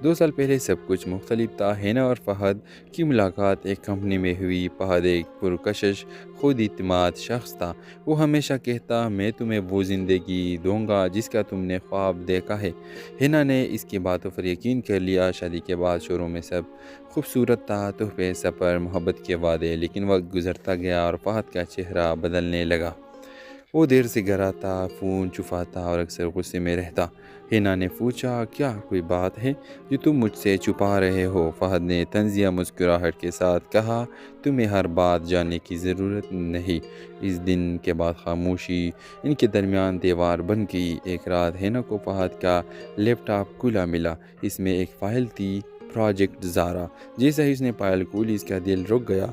2 سال پہلے سب کچھ مختلف تھا۔ ہینا اور فہد کی ملاقات ایک کمپنی میں ہوئی۔ فہد ایک پرکشش، خود اعتماد شخص تھا۔ وہ ہمیشہ کہتا، میں تمہیں وہ زندگی دوں گا جس کا تم نے خواب دیکھا ہے۔ ہینا نے اس کی باتوں پر یقین کر لیا۔ شادی کے بعد شروع میں سب خوبصورت تھا، تحفے، سفر، محبت کے وعدے، لیکن وقت گزرتا گیا اور فہد کا چہرہ بدلنے لگا۔ وہ دیر سے گھر آتا، فون چھپاتا اور اکثر غصے میں رہتا۔ ہینا نے پوچھا، کیا کوئی بات ہے جو تم مجھ سے چھپا رہے ہو؟ فہد نے طنزیہ مسکراہٹ کے ساتھ کہا، تمہیں ہر بات جاننے کی ضرورت نہیں۔ اس دن کے بعد خاموشی ان کے درمیان دیوار بن گئی۔ ایک رات ہینا کو فہد کا لیپ ٹاپ کھلا ملا۔ اس میں ایک فائل تھی، پروجیکٹ زارا۔ جیسا ہی اس نے فائل کھولی اس کا دل رک گیا۔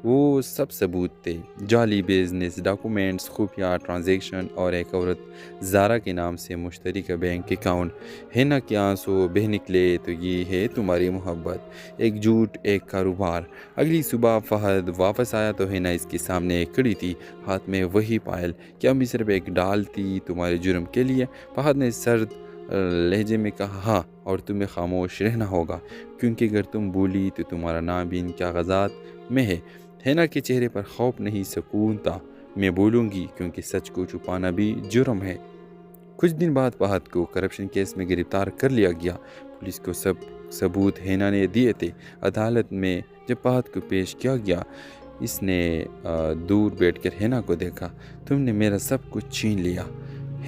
وہ سب ثبوت تھے، جعلی بزنس ڈاکومنٹس، خفیہ ٹرانزیکشن اور ایک عورت زارا کے نام سے مشترکہ بینک اکاؤنٹ۔ ہینا کے آنسو بہہ نکلے، تو یہ ہے تمہاری محبت، ایک جھوٹ، ایک کاروبار۔ اگلی صبح فہد واپس آیا تو ہینا اس کے سامنے کھڑی تھی، ہاتھ میں وہی فائل۔ کیا میں صرف ایک ڈال تھی تمہارے جرم کے لیے؟ فہد نے سرد لہجے میں کہا، ہاں، اور تمہیں خاموش رہنا ہوگا، کیونکہ اگر تم بولی تو تمہارا نام بھی ان کاغذات میں ہے۔ ہینا کے چہرے پر خوف نہیں، سکون تھا۔ میں بولوں گی، کیونکہ سچ کو چھپانا بھی جرم ہے۔ کچھ دن بعد فہد کو کرپشن کیس میں گرفتار کر لیا گیا۔ پولیس کو سب ثبوت ہینا نے دیے تھے۔ عدالت میں جب فہد کو پیش کیا گیا، اس نے دور بیٹھ کر ہینا کو دیکھا۔ تم نے میرا سب کچھ چھین لیا۔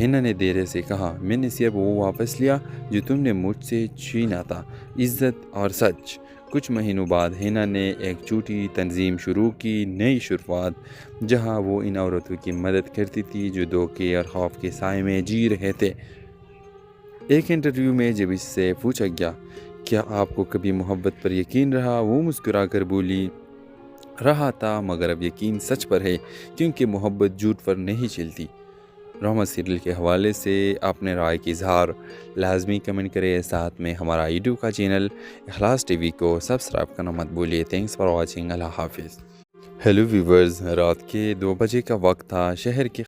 ہینا نے دھیرے سے کہا، میں نے صرف وہ واپس لیا جو تم نے مجھ سے چھینا تھا، عزت اور سچ۔ کچھ مہینوں بعد ہینا نے ایک چھوٹی تنظیم شروع کی، نئی شروعات، جہاں وہ ان عورتوں کی مدد کرتی تھی جو دھوکے اور خوف کے سائے میں جی رہے تھے۔ ایک انٹرویو میں جب اس سے پوچھا گیا، کیا آپ کو کبھی محبت پر یقین رہا؟ وہ مسکرا کر بولی، رہا تھا، مگر اب یقین سچ پر ہے، کیونکہ محبت جھوٹ پر نہیں چلتی۔ ڈرامہ سیریل کے حوالے سے اپنے رائے کی اظہار لازمی کمنٹ کریں۔ ساتھ میں ہمارا یوٹیوب کا چینل اخلاص ٹی وی کو سبسکرائب کرنا مت بھولیے۔ Thanks for watching. اللہ حافظ۔ ہیلو ویورز، رات کے 2 بجے کا وقت تھا۔ شہر کے